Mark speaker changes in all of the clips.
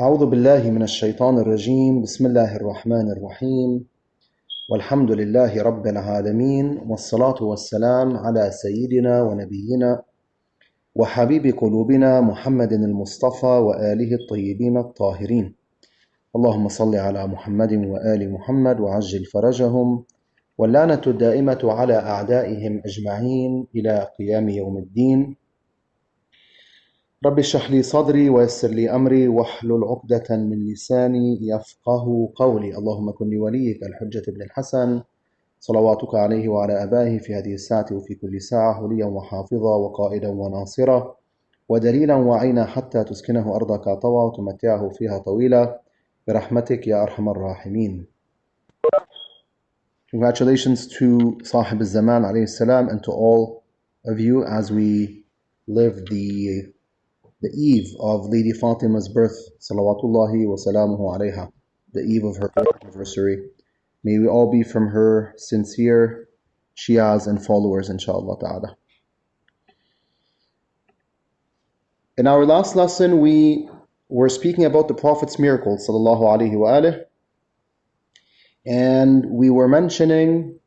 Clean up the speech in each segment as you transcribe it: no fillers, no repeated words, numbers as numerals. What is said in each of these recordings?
Speaker 1: أعوذ بالله من الشيطان الرجيم بسم الله الرحمن الرحيم والحمد لله رب العالمين والصلاة والسلام على سيدنا ونبينا وحبيب قلوبنا محمد المصطفى وآله الطيبين الطاهرين اللهم صل على محمد وآل محمد وعجل فرجهم واللعنة الدائمة على أعدائهم أجمعين إلى قيام يوم الدين رب اشرح لي صدري ويسر لي أمري واحلل عقدة من لساني يفقه قولي اللهم كن لوليك الحجة بن الحسن صلواتك عليه وعلى آبائه في هذه الساعة وفي كل ساعة وليا وحافظا وقائدا وناصرا ودليلا وعينا حتى تسكنه أرضك طوى وتمتعه فيها طويلا برحمتك يا أرحم الراحمين. Congratulations to Sahib al-Zaman alayhi salam and to all of you as we live the eve of Lady Fatima's birth, salawatullahi wa salamuhu alayha, the eve of her birth anniversary. May we all be from her sincere Shias and followers, inshaAllah ta'ala. In our last lesson, we were speaking about the Prophet's miracles, sallallahu alayhi wa alayhi, and we were mentioning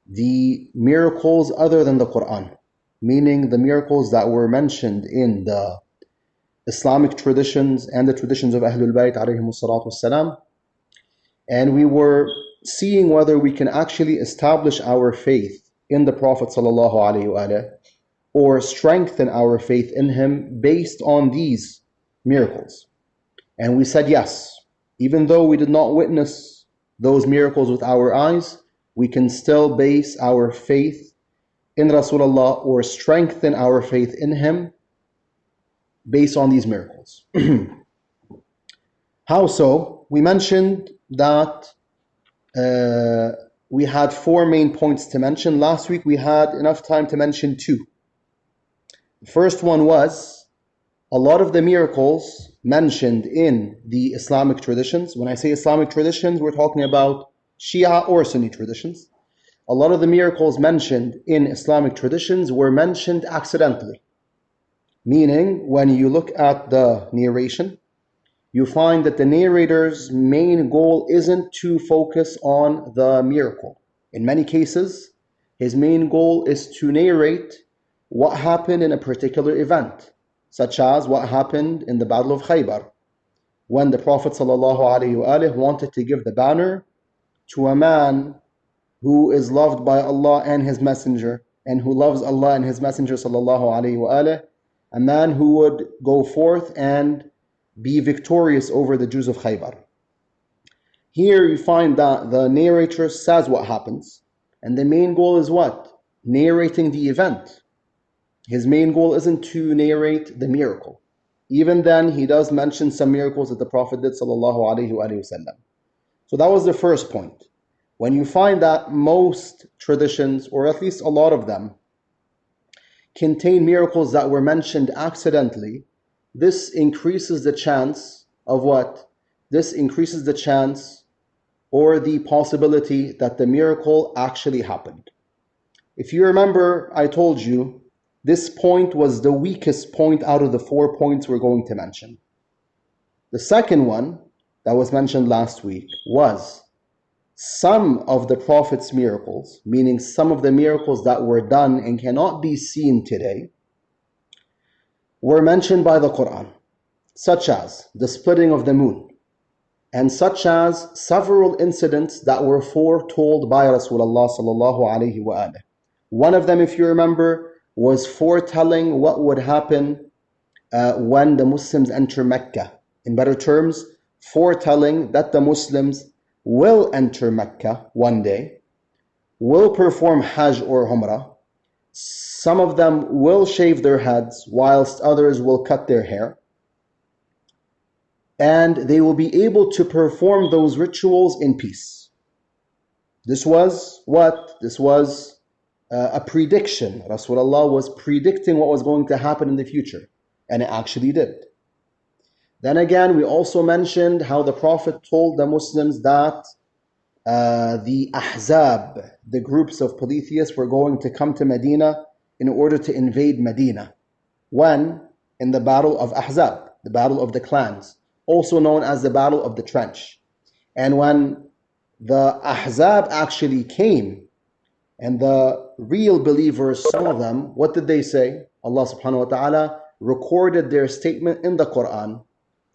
Speaker 1: the miracles other than the Quran, meaning the miracles that were mentioned in the Islamic traditions and the traditions of Ahlul Bayt alayhimus salatu wassalam. And we were seeing whether we can actually establish our faith in the Prophet sallallahu alayhi wa alayhi, or strengthen our faith in him based on these miracles. And we said yes, even though we did not witness those miracles with our eyes, we can still base our faith in Rasulullah or strengthen our faith in him based on these miracles. How so? We mentioned that we had 4 main points to mention. Last week we had enough time to mention 2. The first one was a lot of the miracles mentioned in the Islamic traditions. When I say Islamic traditions, we're talking about Shia or Sunni traditions. A lot of the miracles mentioned in Islamic traditions were mentioned accidentally. Meaning, when you look at the narration, you find that the narrator's main goal isn't to focus on the miracle. In many cases, his main goal is to narrate what happened in a particular event, such as what happened in the Battle of Khaybar, when the Prophet ﷺ wanted to give the banner to a man who is loved by Allah and His Messenger, and who loves Allah and His Messenger ﷺ, a man who would go forth and be victorious over the Jews of Khaybar. Here you find that the narrator says what happens, and the main goal is what? Narrating the event. His main goal isn't to narrate the miracle. Even then, he does mention some miracles that the Prophet did sallallahu alaihi wasallam. So that was the first point. When you find that most traditions, or at least a lot of them, contain miracles that were mentioned accidentally, this increases the chance of what? This increases the chance or the possibility that the miracle actually happened. If you remember, I told you this point was the weakest point out of the 4 points we're going to mention. The second one that was mentioned last week was some of the Prophet's miracles, meaning some of the miracles that were done and cannot be seen today, were mentioned by the Quran, such as the splitting of the moon, and such as several incidents that were foretold by Rasulullah sallallahu alaihi wa alihi. One of them, if you remember, was foretelling what would happen when the Muslims enter Mecca. In better terms, foretelling that the Muslims will enter Mecca one day, will perform Hajj or Umrah. Some of them will shave their heads, whilst others will cut their hair. And they will be able to perform those rituals in peace. This was what? This was a prediction. Rasulullah was predicting what was going to happen in the future. And it actually did. Then again, we also mentioned how the Prophet told the Muslims that the Ahzab, the groups of polytheists, were going to come to Medina in order to invade Medina. When? In the battle of Ahzab, the battle of the clans. also known as the Battle of the Trench. And when the Ahzab actually came, and the real believers saw them, what did they say? Allah subhanahu wa ta'ala recorded their statement in the Quran.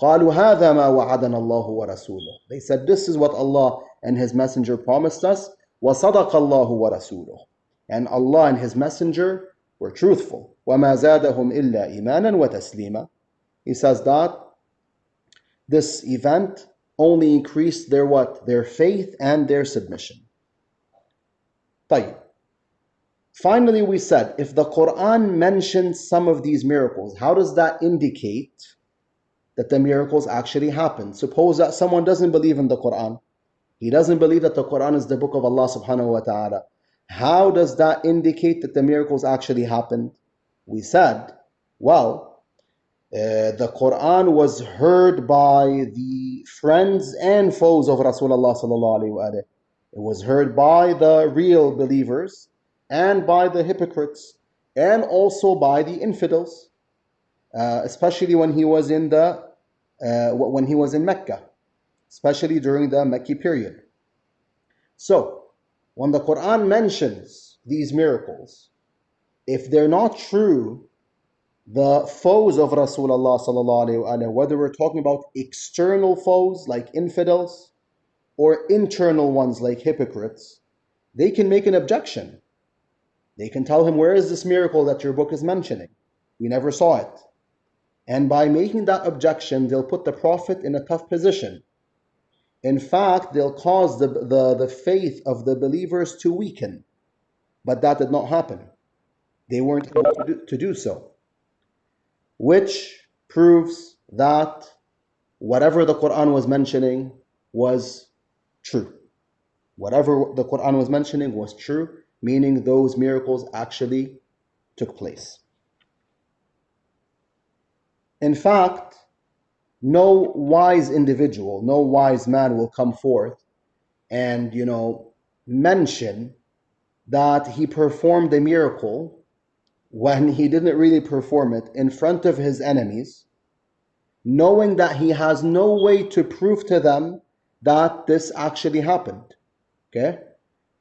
Speaker 1: قَالُوا هَذَا مَا وَعَدَنَا اللَّهُ وَرَسُولُهُ. They said, this is what Allah and His Messenger promised us. وَصَدَقَ اللَّهُ وَرَسُولُهُ. And Allah and His Messenger were truthful. وَمَا زَادَهُمْ إِلَّا إِيمَانًا وَتَسْلِيمًا. He says that this event only increased their what? Their faith and their submission. طيب. Finally, we said, if the Quran mentions some of these miracles, how does that indicate that the miracles actually happened? Suppose that someone doesn't believe in the Quran. He doesn't believe that the Quran is the book of Allah subhanahu wa ta'ala. How does that indicate that the miracles actually happened? We said, well, the Quran was heard by the friends and foes of Rasulullah sallallahu alaihi wasallam. It was heard by the real believers and by the hypocrites and also by the infidels, especially when he was in Mecca, especially during the Mecca period. So, when the Quran mentions these miracles, if they're not true, the foes of Rasulullah sallallahu alaihi wasallam, whether we're talking about external foes like infidels or internal ones like hypocrites, they can make an objection. They can tell him, where is this miracle that your book is mentioning? We never saw it. And by making that objection, they'll put the Prophet in a tough position. In fact, they'll cause the faith of the believers to weaken. But that did not happen. They weren't able to do so. Which proves that whatever the Quran was mentioning was true. Whatever the Quran was mentioning was true, meaning those miracles actually took place. In fact, no wise individual, no wise man will come forth and, mention that he performed a miracle when he didn't really perform it in front of his enemies, knowing that he has no way to prove to them that this actually happened. Okay?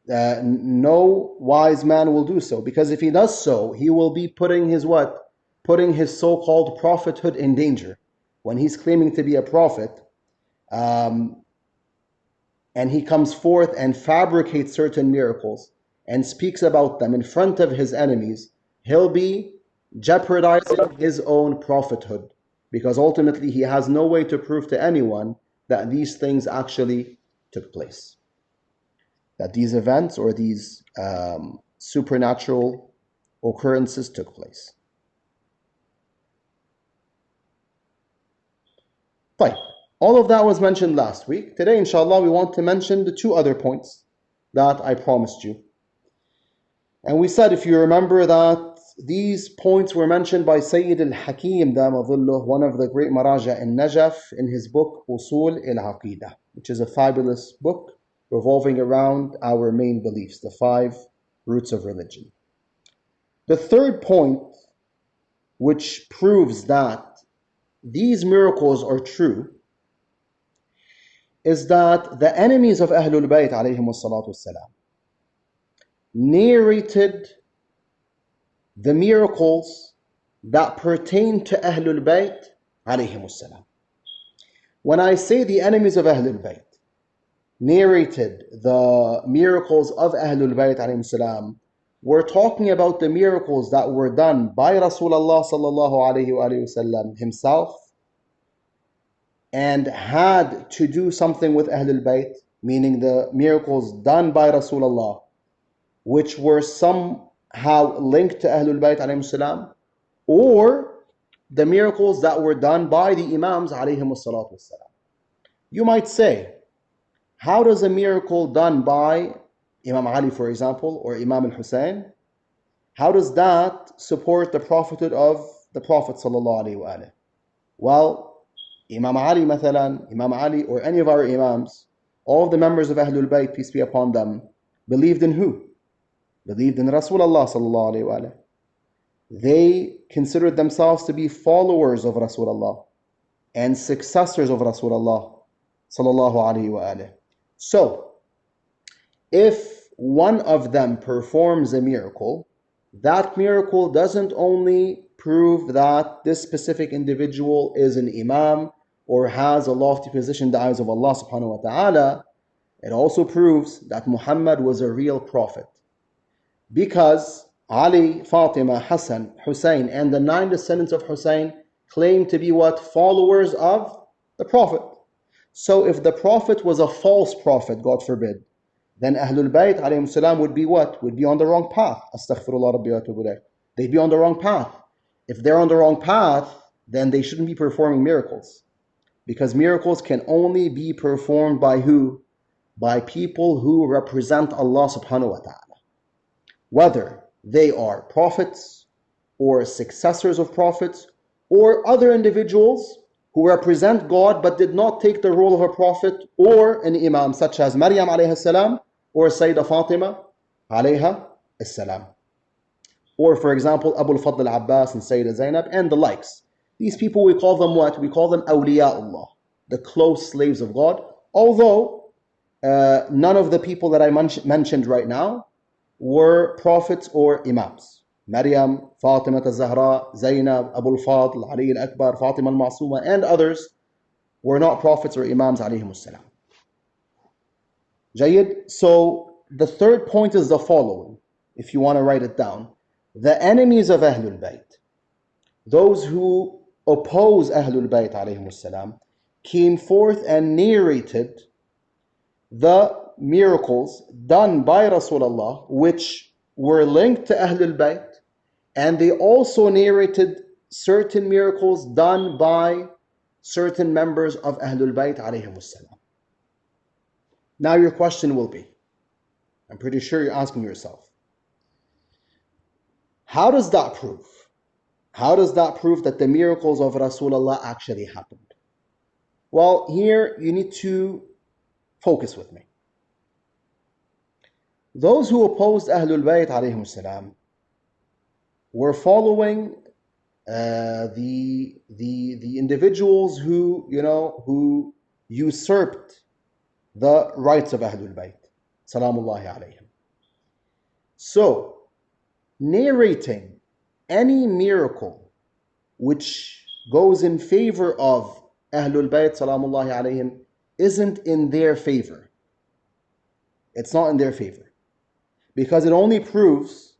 Speaker 1: No wise man will do so, because if he does so, he will be putting his what? Putting his so-called prophethood in danger. When he's claiming to be a prophet, and he comes forth and fabricates certain miracles and speaks about them in front of his enemies, he'll be jeopardizing his own prophethood, because ultimately he has no way to prove to anyone that these things actually took place, that these events or these supernatural occurrences took place. Fine. All of that was mentioned last week. Today, inshallah, we want to mention the two other points that I promised you. And we said, if you remember, that these points were mentioned by Sayyid al-Hakim Dama Dhulluh, one of the great Maraja in Najaf, in his book Usul al-Aqidah, which is a fabulous book revolving around our main beliefs, the 5 roots of religion. The third point, which proves that these miracles are true, is that the enemies of Ahlul Bayt alayhimus salatu wassalam narrated the miracles that pertain to Ahlul Bayt alayhimus salam. When I say the enemies of Ahlul Bayt narrated the miracles of Ahlul Bayt alayhimus salam, we're talking about the miracles that were done by Rasulullah sallallahu alayhi wa sallam himself and had to do something with Ahlul Bayt, meaning the miracles done by Rasulullah, which were somehow linked to Ahlul Bayt alayhim salam, or the miracles that were done by the Imams alayhim salatu wassalam. You might say, how does a miracle done by Imam Ali, for example, or Imam Hussain, how does that support the prophethood of the Prophet sallallahu alaihi wasallam? Well, Imam Ali, mathalan, Imam Ali or any of our Imams, all of the members of Ahlul Bayt, peace be upon them, believed in who? Believed in Rasulullah sallallahu alaihi wasallam. They considered themselves to be followers of Rasulullah. and successors of Rasulullah sallallahu alaihi wasallam. So, if one of them performs a miracle, that miracle doesn't only prove that this specific individual is an imam or has a lofty position in the eyes of Allah subhanahu wa ta'ala, it also proves that Muhammad was a real prophet. Because Ali, Fatima, Hassan, Hussein, and the 9 descendants of Hussein claim to be what? Followers of the Prophet. So if the Prophet was a false prophet, God forbid, then Ahlul Bayt alayhim salam would be what? Would be on the wrong path. Astaghfirullah Rabbi wa atubu ilayh. They'd be on the wrong path. If they're on the wrong path, then they shouldn't be performing miracles. Because miracles can only be performed by who? By people who represent Allah subhanahu wa ta'ala. Whether they are prophets or successors of prophets or other individuals who represent God but did not take the role of a prophet or an imam, such as Maryam alayha salam or Sayyidah Fatima alayha salam. Or for example, Abu al-Fadl al-Abbas and Sayyidah Zainab and the likes. These people, we call them what? We call them awliya'ullah, the close slaves of God. Although none of the people that I mentioned right now were prophets or imams. Maryam, Fatima al-Zahra, Zainab, Abu al-Fadl, Ali al-Akbar, Fatima al-Ma'suma, and others were not prophets or imams alayhimus salam. Jayyid. So the third point is the following, if you want to write it down. The enemies of Ahlul Bayt, those who oppose Ahlul Bayt alayhimus salam, came forth and narrated the miracles done by Rasulullah which were linked to Ahlul Bayt, and they also narrated certain miracles done by certain members of Ahlul Bayt alayhimus salam. Now your question will be, I'm pretty sure you're asking yourself, how does that prove? How does that prove that the miracles of Rasulullah actually happened? Well, here you need to focus with me. Those who opposed Ahlul Bayt alayhim salam were following the individuals who usurped the rights of Ahlul Bayt salamullahi alayhim. So narrating any miracle which goes in favor of Ahlul Bayt salamullahi alayhim isn't in their favor. It's not in their favor. Because it only proves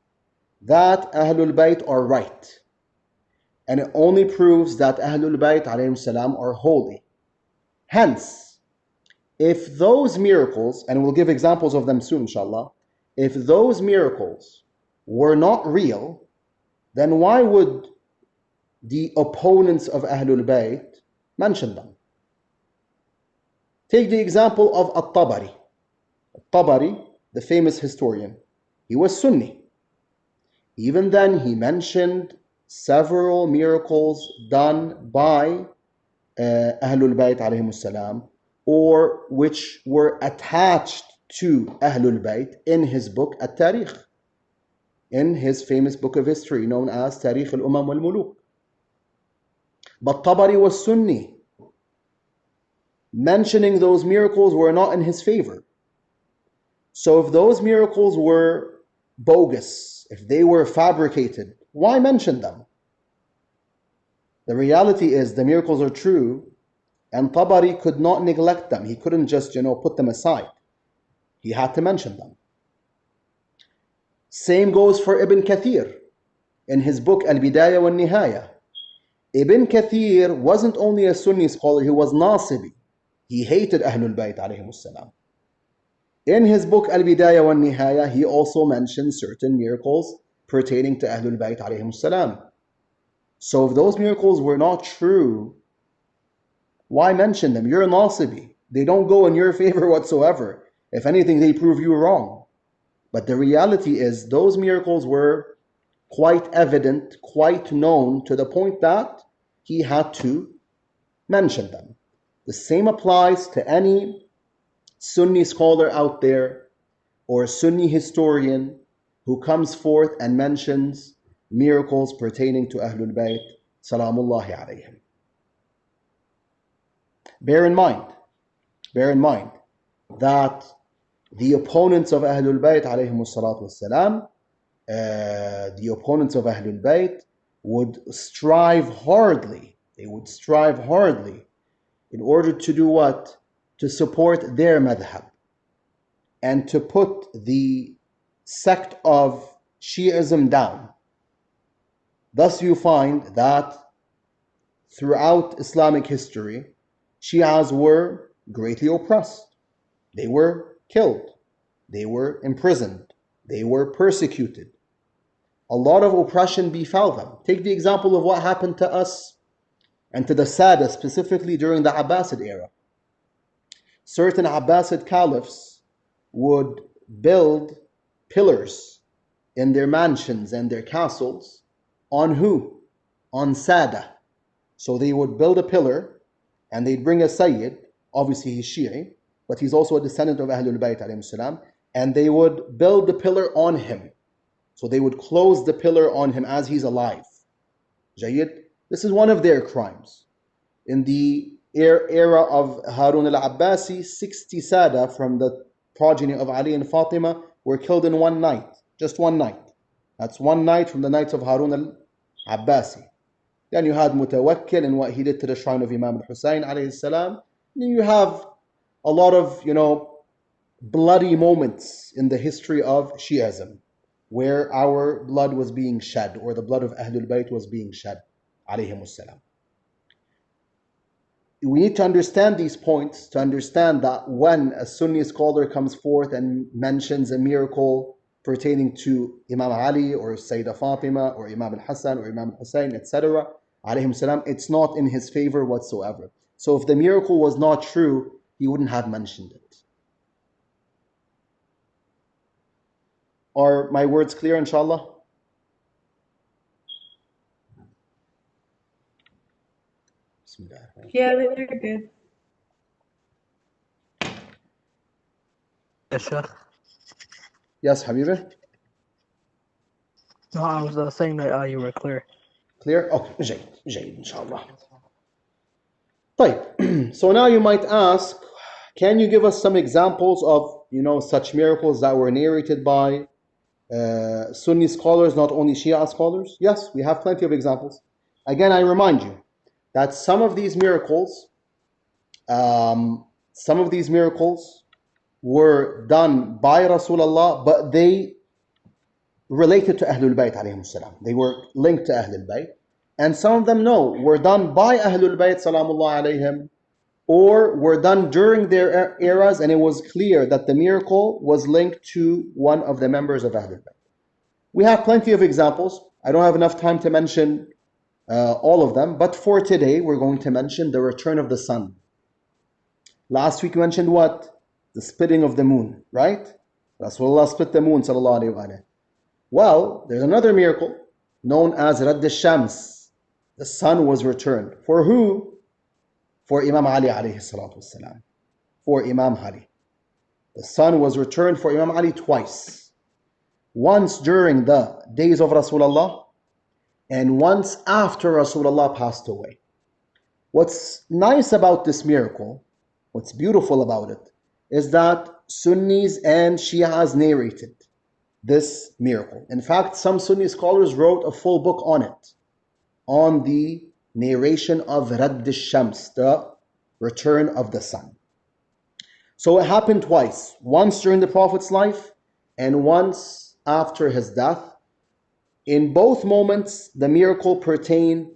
Speaker 1: that Ahlul Bayt are right. And it only proves that Ahlul Bayt alayhim salam are holy. Hence, if those miracles, and we'll give examples of them soon inshallah, if those miracles were not real, then why would the opponents of Ahlul Bayt mention them? Take the example of At-Tabari. At-Tabari, the famous historian, he was Sunni. Even then, he mentioned several miracles done by Ahlul Bayt alayhimus salam, or which were attached to Ahlul Bayt in his book At-Tarikh, in his famous book of history known as Tarikh al-Umam wal-Muluk. But Tabari was Sunni. Mentioning those miracles were not in his favor. So if those miracles were bogus, if they were fabricated, why mention them? The reality is the miracles are true, and Tabari could not neglect them. He couldn't just, put them aside. He had to mention them. Same goes for Ibn Kathir in his book Al-Bidayah wal-Nihaya. Ibn Kathir wasn't only a Sunni scholar, he was Nasibi. He hated Ahlul Bayt alayhimus salam. In his book Al-Bidayah wal-Nihaya, he also mentioned certain miracles pertaining to Ahlul Bayt alayhimus salam. So if those miracles were not true, why mention them? You're a Nasibi. They don't go in your favor whatsoever. If anything, they prove you wrong. But the reality is those miracles were quite evident, quite known, to the point that he had to mention them. The same applies to any Sunni scholar out there or Sunni historian who comes forth and mentions miracles pertaining to Ahlul Bayt salamullahi alayhim. Bear in mind that the opponents of Ahlul Bayt alayhimus salatu wassalam, the opponents of Ahlul Bayt would strive hardly. They would strive hardly in order to do what? To support their madhab and to put the sect of Shi'ism down. Thus you find that throughout Islamic history, Shi'as were greatly oppressed. They were killed. They were imprisoned. They were persecuted. A lot of oppression befell them. Take the example of what happened to us and to the Sada, specifically during the Abbasid era. Certain Abbasid caliphs would build pillars in their mansions and their castles on who? On Sada. So they would build a pillar and they'd bring a Sayyid, obviously he's Shi'i, but he's also a descendant of Ahlul Bayt alayhim salam, and they would build the pillar on him. So they would close the pillar on him as he's alive. Jayyid, this is one of their crimes. In the era of Harun al-Abbasi, 60 Sada from the progeny of Ali and Fatima were killed in one night. Just one night. That's one night from the nights of Harun al-Abbasi. Then you had Mutawakkil and what he did to the shrine of Imam Hussain alayhi salam. Then you have a lot of, bloody moments in the history of Shi'ism where our blood was being shed, or the blood of Ahlul Bayt was being shed alayhimus salam. We need to understand these points to understand that when a Sunni scholar comes forth and mentions a miracle pertaining to Imam Ali or Sayyidah Fatima or Imam al-Hassan or Imam al-Hussain, etc., alayhim salam, it's not in his favor whatsoever. So if the miracle was not true, he wouldn't have mentioned it. Are my words clear, inshallah?
Speaker 2: Yeah, they're good.
Speaker 3: Yes, Sheikh.
Speaker 1: Yes, Habibi?
Speaker 3: No, I was saying that you were clear.
Speaker 1: Clear? Okay, جيد, inshallah. طيب. So now you might ask, can you give us some examples of, such miracles that were narrated by Sunni scholars, not only Shia scholars? Yes, we have plenty of examples. Again, I remind you that some of these miracles were done by Rasulullah, but they related to Ahlul Bayt alayhim salam. They were linked to Ahlul Bayt. And some of them, no, were done by Ahlul Bayt salamullah alayhim, or were done during their eras, and it was clear that the miracle was linked to one of the members of Ahlul Bayt. We have plenty of examples. I don't have enough time to mention all of them, but for today, we're going to mention the return of the sun. Last week we mentioned what? The splitting of the moon, right? Rasulullah split the moon, sallallahu alayhi wa sallam. Well, there's another miracle known as Radd al-Shams. The sun was returned. For who? For Imam Ali alayhi salatu wasalam. For Imam Ali. The sun was returned for Imam Ali twice. Once during the days of Rasulullah and once after Rasulullah passed away. What's nice about this miracle, what's beautiful about it, is that Sunnis and Shias narrated this miracle. In fact, some Sunni scholars wrote a full book on it, on the narration of Radd al-Shams, the return of the sun. So it happened twice, once during the Prophet's life and once after his death. In both moments, the miracle pertained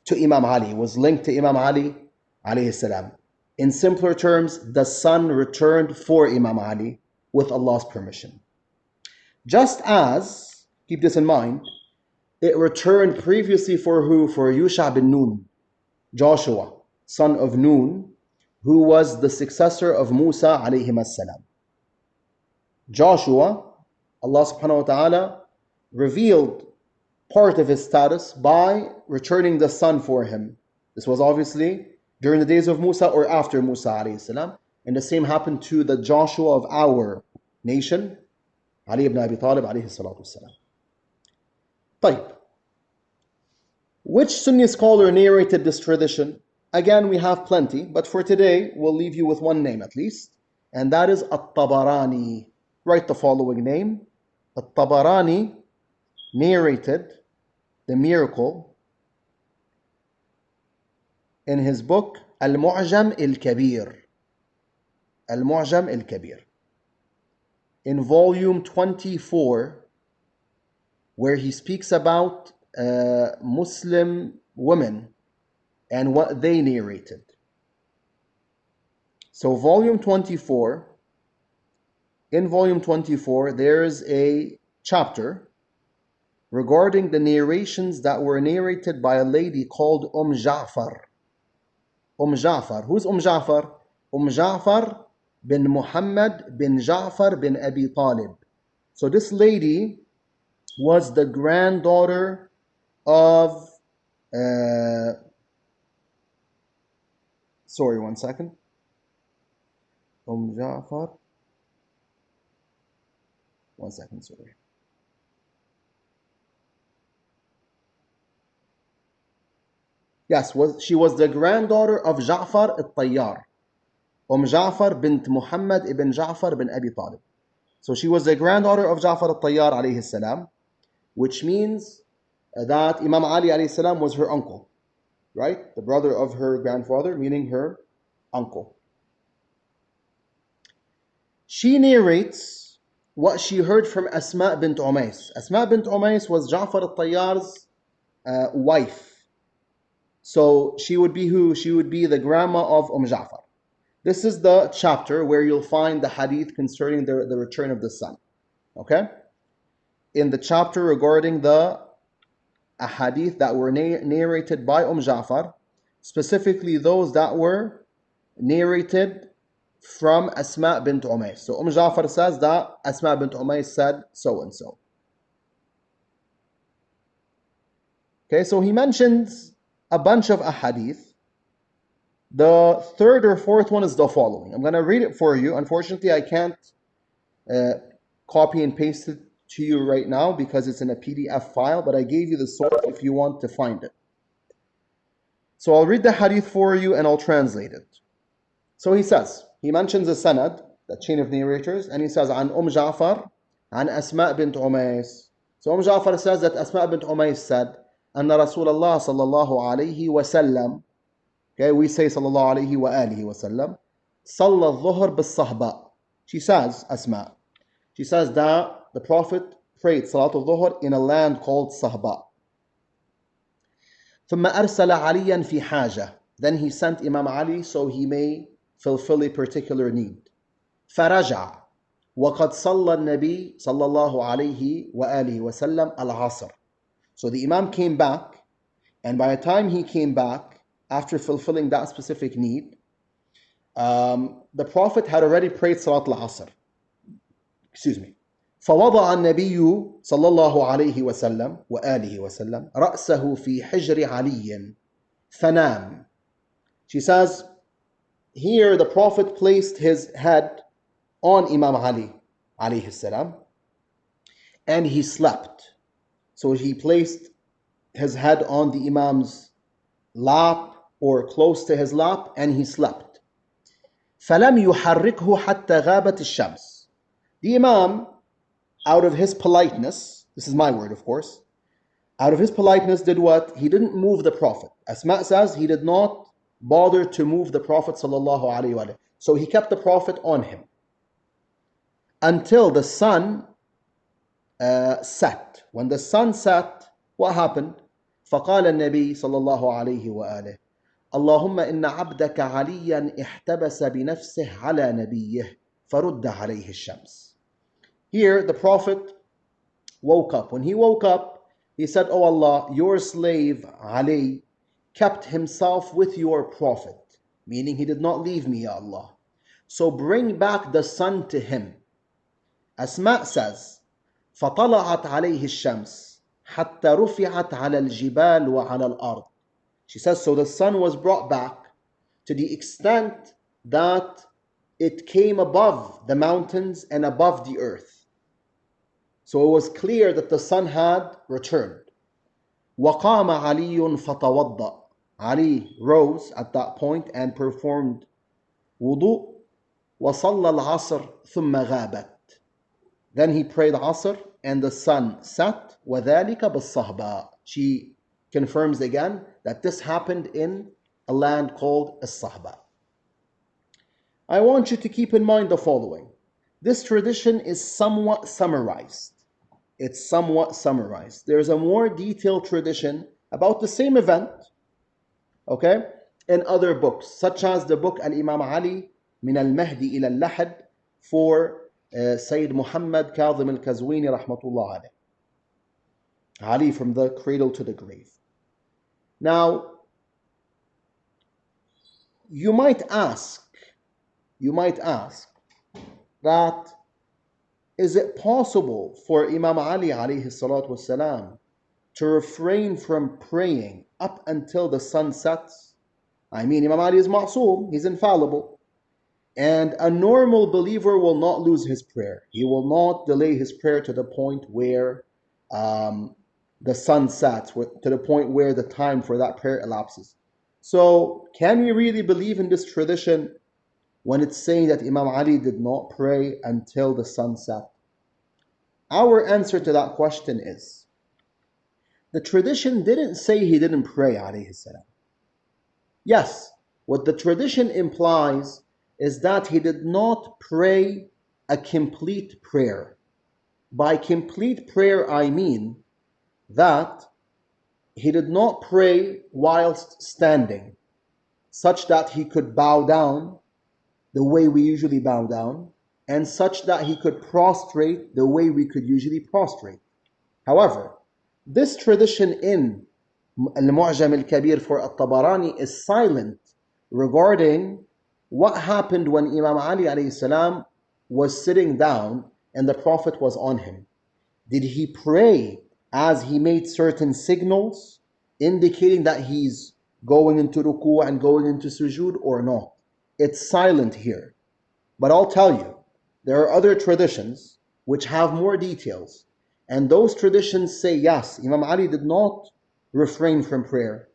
Speaker 1: to Imam Ali, was linked to Imam Ali alayhi salam. In simpler terms, the sun returned for Imam Ali with Allah's permission. Just as, keep this in mind, it returned previously for who? For Yusha bin Nun, Joshua, son of Nun, who was the successor of Musa alayhim as-salam. Joshua, Allah subhanahu wa ta'ala revealed part of his status by returning the sun for him. This was obviously during the days of Musa or after Musa alayhi salam. And the same happened to the Joshua of our nation, Ali ibn Abi Talib alayhi salatu wasalam. طيب. Which Sunni scholar narrated this tradition? Again, we have plenty, but for today, we'll leave you with one name at least, and that is At-Tabarani. Write the following name. At-Tabarani narrated the miracle in his book Al-Mu'jam al-Kabir. Al-Mu'jam al-Kabir. In volume 24, where he speaks about Muslim women and what they narrated. So volume 24, in volume 24, there is a chapter regarding the narrations that were narrated by a lady called Ja'far. Ja'far. Who's Ja'far? Ja'far bin Muhammad bin Ja'far bin Abi Talib. So this lady was the granddaughter of sorry, one second. Ja'far. One second, sorry. Yes, she was the granddaughter of Ja'far al-Tayyar. Ja'far bint Muhammad ibn Ja'far bin Abi Talib. So she was the granddaughter of Ja'far al-Tayyar alayhi salam, which means that Imam Ali alayhi salam was her uncle, right? The brother of her grandfather, meaning her uncle. She narrates what she heard from Asma bint Umays. Asma bint Umays was Ja'far al-Tayyar's wife. So she would be who? She would be the grandma of Ja'far. This is the chapter where you'll find the hadith concerning the return of the sun. Okay? In the chapter regarding the hadith that were narrated by Ja'far, specifically those that were narrated from Asma bint Umays. So Ja'far says that Asma bint Umays said so and so. Okay, so he mentions a bunch of ahadith. The third or fourth one is the following. I'm going to read it for you. Unfortunately, I can't copy and paste it to you right now because it's in a PDF file, but I gave you the source if you want to find it. So I'll read the hadith for you and I'll translate it. So he mentions the sanad, the chain of narrators, and he says, An Ja'far, An Asma bint Umays. So Ja'far says that Asma bint Umays said, أن رسول الله صلى الله عليه وسلم, okay, we say صلى الله عليه وآله وسلم, صلى الظهر بالصهباء. She says, Asma, she says that the Prophet prayed Salat al-Dhuhr in a land called Sahba. ثم أرسل عليا في حاجة. Then he sent Imam Ali so he may fulfill a particular need. فرجع وقد صلى النبي صلى الله عليه وآله وسلم العصر. So the Imam came back, and by the time he came back, after fulfilling that specific need, the Prophet had already prayed Salat al-Asr. Excuse me. فوضع النبي صلى الله عليه وسلم وآله وسلم رأسه في حجر علي فنام. She says, here the Prophet placed his head on Imam Ali alayhi salam, and he slept. So he placed his head on the Imam's lap or close to his lap, and he slept. فَلَمْ يُحَرِّكْهُ حَتَّى غَابَتِ الشَّمْسِ. The Imam, out of his politeness, this is my word of course, out of his politeness did what? He didn't move the Prophet. Asma says he did not bother to move the Prophet sallallahu alaihi wasallam. So he kept the Prophet on him until the sun set. When the sun set, what happened? فقال النبي صلى الله عليه وآله اللهم إن عبدك عليا احتبس بنفسه على نبيه فرد عليه الشمس. Here the Prophet woke up. When he woke up, he said, Oh Allah, your slave Ali kept himself with your Prophet, meaning he did not leave me, Ya Allah. So bring back the sun to him. Asma says, فطلعت عليه الشمس حتى رفعت على الجبال وعلى الأرض. She says, so the sun was brought back to the extent that it came above the mountains and above the earth. So it was clear that the sun had returned. وقام علي فتوضأ. Ali rose at that point and performed wudu. وصلى العصر ثم غابت. Then he prayed Asr and the sun set. وذلك بالصهباء. She confirms again that this happened in a land called As-Sahba. I want you to keep in mind the following. This tradition is somewhat summarized. It's somewhat summarized. There's a more detailed tradition about the same event, okay, in other books, such as the book Al-Imam Ali من المهدي إلى اللحد for Sayyid Muhammad Kazim al-Kazwini rahmatullah alayh. Ali from the cradle to the grave. Now, you might ask that is it possible for Imam Ali alayhi salatu wasalam to refrain from praying up until the sun sets? I mean, Imam Ali is ma'soom, he's infallible. And a normal believer will not lose his prayer. He will not delay his prayer to the point where the sun sets, to the point where the time for that prayer elapses. So, can we really believe in this tradition when it's saying that Imam Ali did not pray until the sun set? Our answer to that question is, the tradition didn't say he didn't pray, alayhi salam. Yes, what the tradition implies is that he did not pray a complete prayer. By complete prayer, I mean that he did not pray whilst standing, such that he could bow down the way we usually bow down, and such that he could prostrate the way we could usually prostrate. However, this tradition in Al-Mu'jam al-Kabir for At-Tabarani is silent regarding what happened when Imam Ali alayhi salam was sitting down and the Prophet was on him. Did he pray as he made certain signals indicating that he's going into ruku' and going into sujood or not? It's silent here. But I'll tell you, there are other traditions which have more details. And those traditions say, yes, Imam Ali did not refrain from prayer.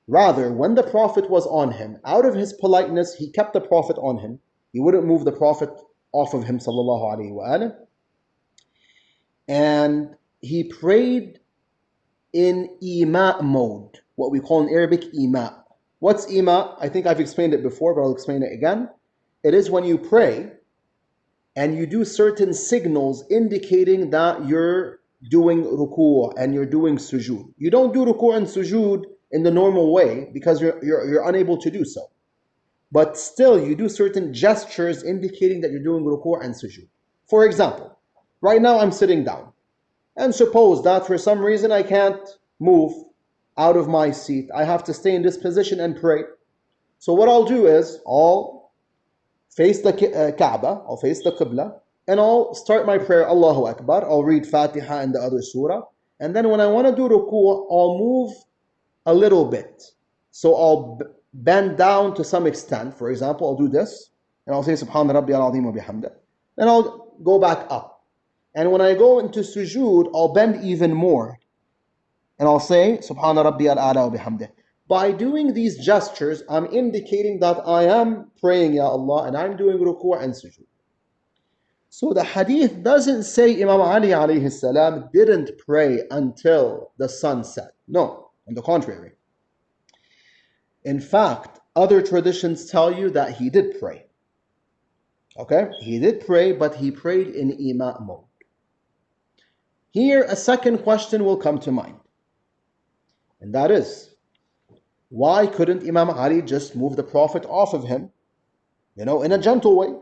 Speaker 1: Rather, when the Prophet was on him, out of his politeness, he kept the Prophet on him. He wouldn't move the Prophet off of him, sallallahu alayhi wa alayhi. And he prayed in ima mode, what we call in Arabic ima. What's ima? I think I've explained it before, but I'll explain it again. It is when you pray and you do certain signals indicating that you're doing ruku' and you're doing sujood. You don't do ruku' and sujood in the normal way because you're unable to do so. But still, you do certain gestures indicating that you're doing ruku' and sujood. For example, right now I'm sitting down. And suppose that for some reason I can't move out of my seat. I have to stay in this position and pray. So what I'll do is, I'll face the Kaaba, I'll face the Qibla, and I'll start my prayer, Allahu Akbar. I'll read Fatiha and the other surah. And then when I want to do ruku', I'll move a little bit. So I'll bend down to some extent. For example, I'll do this, and I'll say Subhana Rabbi al-Azim wa bihamdah. Then I'll go back up. And when I go into sujood, I'll bend even more. And I'll say Subhana Rabbi al-A'la wa bihamdah. By doing these gestures, I'm indicating that I am praying, Ya Allah, and I'm doing ruku' and sujood. So the hadith doesn't say Imam Ali alayhi salam didn't pray until the sun set. No. On the contrary. In fact, other traditions tell you that he did pray. Okay? He did pray, but he prayed in ima mode. Here, a second question will come to mind. And that is, why couldn't Imam Ali just move the Prophet off of him, in a gentle way,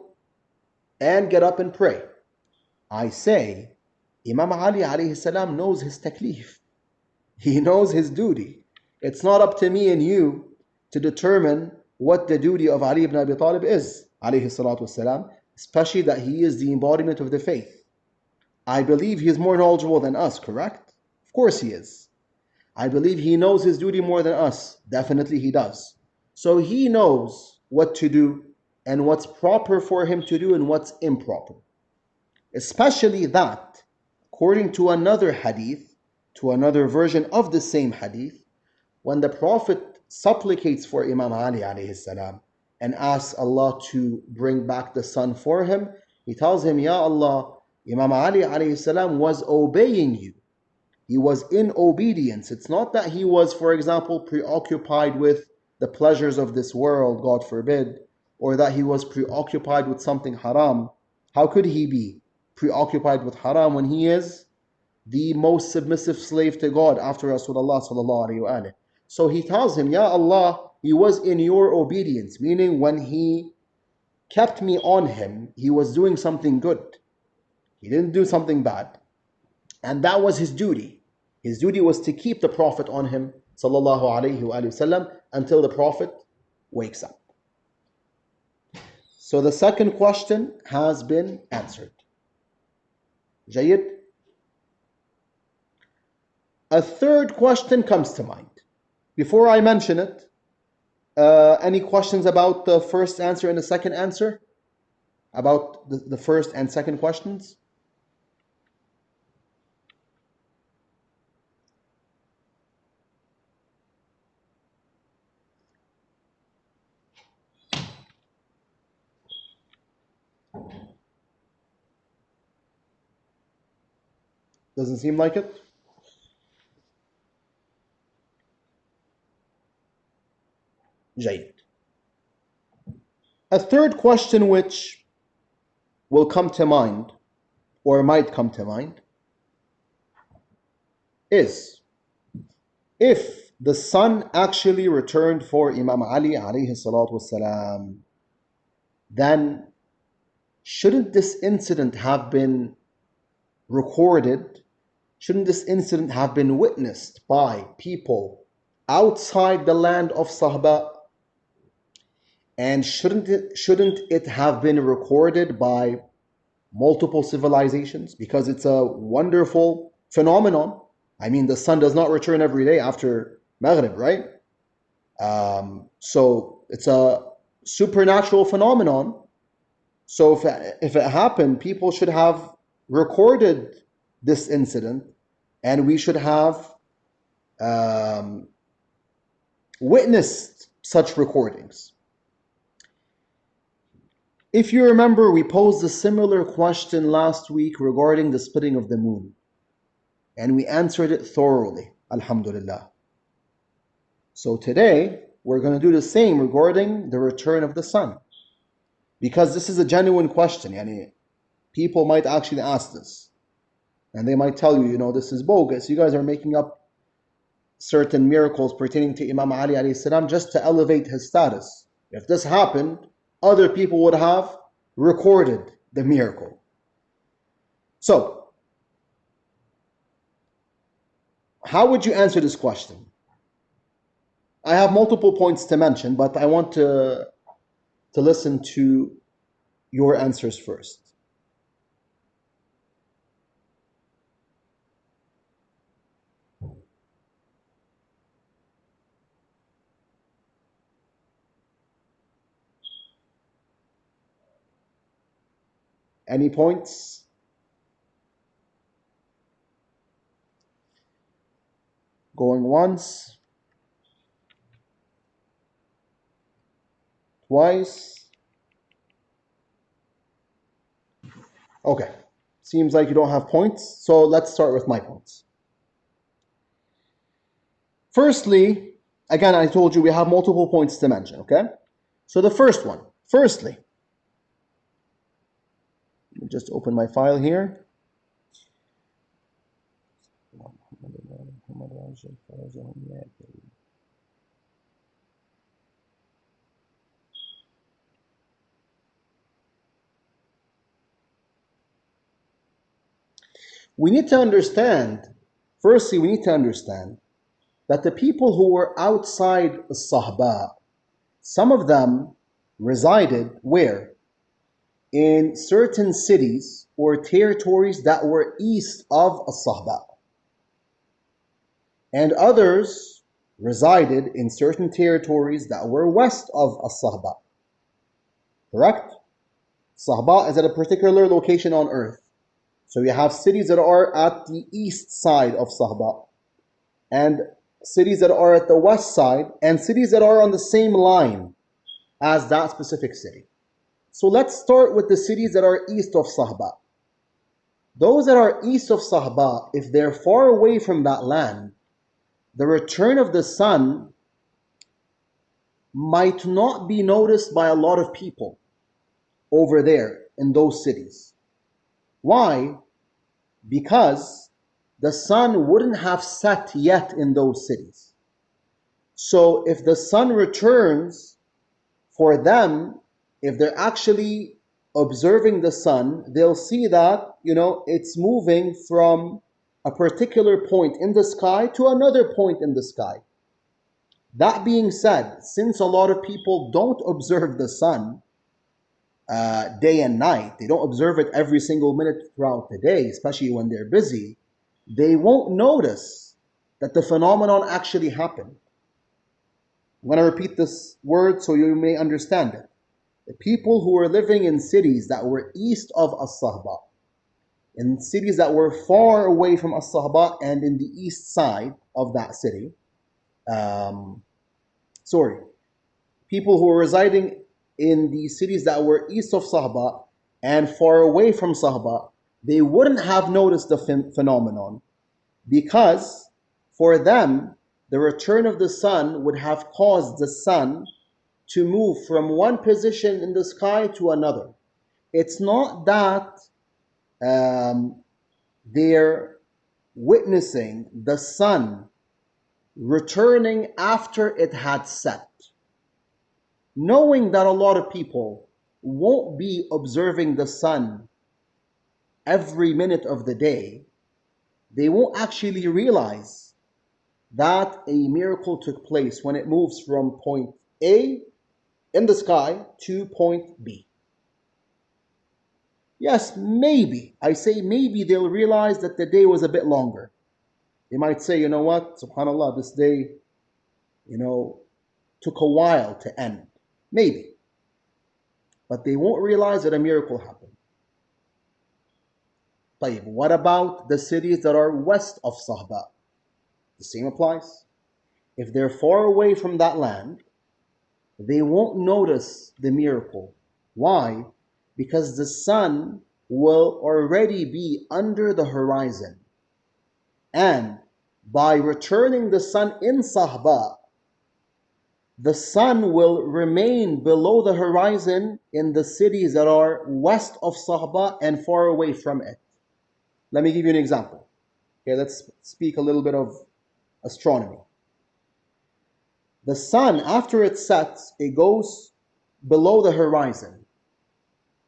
Speaker 1: and get up and pray? I say, Imam Ali alayhi salam knows his taklif. He knows his duty. It's not up to me and you to determine what the duty of Ali ibn Abi Talib is, alayhi salatu wasalam, especially that he is the embodiment of the faith. I believe he is more knowledgeable than us, correct? Of course he is. I believe he knows his duty more than us. Definitely he does. So he knows what to do and what's proper for him to do and what's improper. Especially that, according to another hadith, to another version of the same hadith, when the Prophet supplicates for Imam Ali alayhi salam and asks Allah to bring back the son for him, he tells him, Ya Allah, Imam Ali alayhi salam was obeying you. He was in obedience. It's not that he was, for example, preoccupied with the pleasures of this world, God forbid, or that he was preoccupied with something haram. How could he be preoccupied with haram when he is the most submissive slave to God after Rasulullah sallallahu alaihi wasallam? So he tells him, Ya Allah, he was in your obedience, meaning when he kept me on him, he was doing something good. He didn't do something bad. And that was his duty. His duty was to keep the Prophet on him, sallallahu alaihi wasallam, until the Prophet wakes up. So the second question has been answered. Jayyid. A third question comes to mind. Before I mention it, any questions about the first answer and the second answer? About the first and second questions? Doesn't seem like it. Jayyid. A third question which will come to mind, or might come to mind, is if the son actually returned for Imam Ali alayhi salatu wasalam, then shouldn't this incident have been recorded? Shouldn't this incident have been witnessed by people outside the land of Sahaba? And shouldn't it have been recorded by multiple civilizations? Because it's a wonderful phenomenon. I mean, the sun does not return every day after Maghrib, right? So it's a supernatural phenomenon. So if it happened, people should have recorded this incident, and we should have witnessed such recordings. If you remember, we posed a similar question last week regarding the splitting of the moon, and we answered it thoroughly, alhamdulillah. So today, we're going to do the same regarding the return of the sun, because this is a genuine question. Yani, people might actually ask this, and they might tell you, this is bogus. You guys are making up certain miracles pertaining to Imam Ali alayhi salam just to elevate his status. If this happened, other people would have recorded the miracle. So, how would you answer this question? I have multiple points to mention, but I want to listen to your answers first. Any points? Going once, twice. Okay, seems like you don't have points, so let's start with my points. Firstly, again, I told you we have multiple points to mention, okay? So the first one, firstly, let me just open my file here. We need to understand, firstly, we need to understand that the people who were outside the Sahaba, some of them resided where? In certain cities or territories that were east of as-Sahaba. And others resided in certain territories that were west of as-Sahaba. Correct? Sahaba is at a particular location on earth. So you have cities that are at the east side of Sahaba. And cities that are at the west side, and cities that are on the same line as that specific city. So let's start with the cities that are east of Sahba. Those that are east of Sahba, if they're far away from that land, the return of the sun might not be noticed by a lot of people over there in those cities. Why? Because the sun wouldn't have set yet in those cities. So if the sun returns, for them, if they're actually observing the sun, they'll see that, it's moving from a particular point in the sky to another point in the sky. That being said, since a lot of people don't observe the sun day and night, they don't observe it every single minute throughout the day, especially when they're busy, they won't notice that the phenomenon actually happened. I'm going to repeat this word so you may understand it. The people who were living in cities that were east of As-Sahba, in cities that were far away from As-Sahba and in the east side of that city, people who were residing in the cities that were east of Sahba and far away from Sahba, they wouldn't have noticed the phenomenon, because for them, the return of the sun would have caused the sun to move from one position in the sky to another. It's not that they're witnessing the sun returning after it had set. Knowing that a lot of people won't be observing the sun every minute of the day, they won't actually realize that a miracle took place when it moves from point A in the sky to point B. Yes, maybe, I say maybe, they'll realize that the day was a bit longer. They might say, you know what, subhanAllah, this day, took a while to end. Maybe. But they won't realize that a miracle happened. طيب, what about the cities that are west of Sahba? The same applies. If they're far away from that land, they won't notice the miracle. Why? Because the sun will already be under the horizon. And by returning the sun in Sahba, the sun will remain below the horizon in the cities that are west of Sahba and far away from it. Let me give you an example. Okay, let's speak a little bit of astronomy. The sun, after it sets, it goes below the horizon.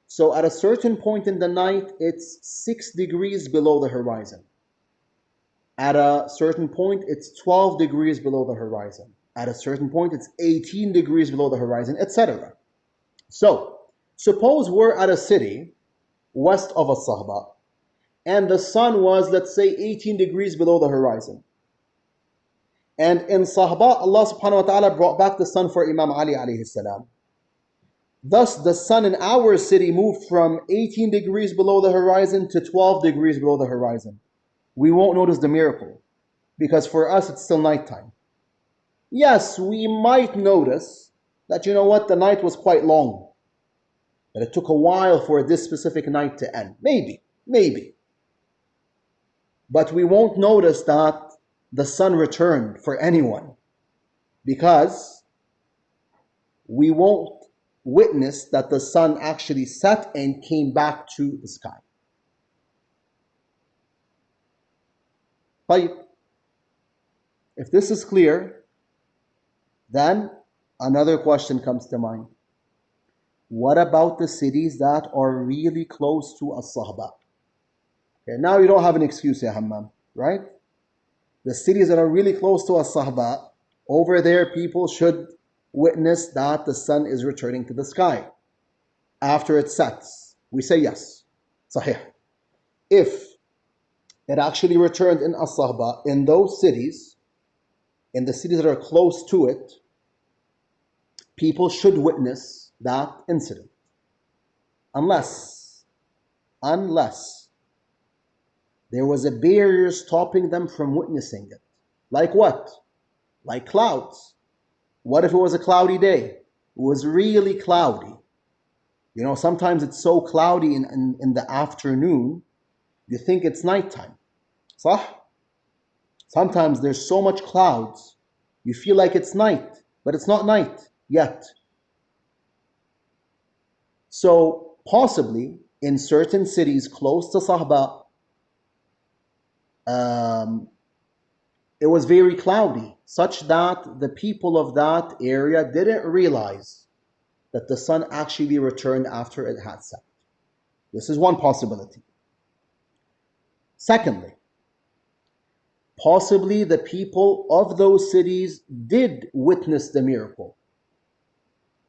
Speaker 1: So at a certain point in the night, it's 6 degrees below the horizon. At a certain point, it's 12 degrees below the horizon. At a certain point, it's 18 degrees below the horizon, etc. So, suppose we're at a city west of As-Sahba, and the sun was, let's say, 18 degrees below the horizon. And in Sahba, Allah subhanahu wa ta'ala brought back the sun for Imam Ali alayhi salam. Thus, the sun in our city moved from 18 degrees below the horizon to 12 degrees below the horizon. We won't notice the miracle, because for us it's still nighttime. Yes, we might notice that, the night was quite long, that it took a while for this specific night to end. Maybe. But we won't notice that the sun returned for anyone, because we won't witness that the sun actually set and came back to the sky. But if this is clear, then another question comes to mind. What about the cities that are really close to As-Sahba? Okay, now you don't have an excuse, ya Hammam, right? The cities that are really close to As-Sahba, over there people should witness that the sun is returning to the sky after it sets. We say yes, sahih. If it actually returned in As-Sahba, in those cities, in the cities that are close to it, people should witness that incident. Unless there was a barrier stopping them from witnessing it. Like what? like clouds. What if it was a cloudy day? It was really cloudy. You know, sometimes it's so cloudy in the afternoon, you think it's nighttime. صح? Sometimes there's so much clouds, you feel like it's night, but it's not night yet. So possibly in certain cities close to Sahba, it was very cloudy, such that the people of that area didn't realize that the sun actually returned after it had set. This is one possibility. Secondly, possibly the people of those cities did witness the miracle,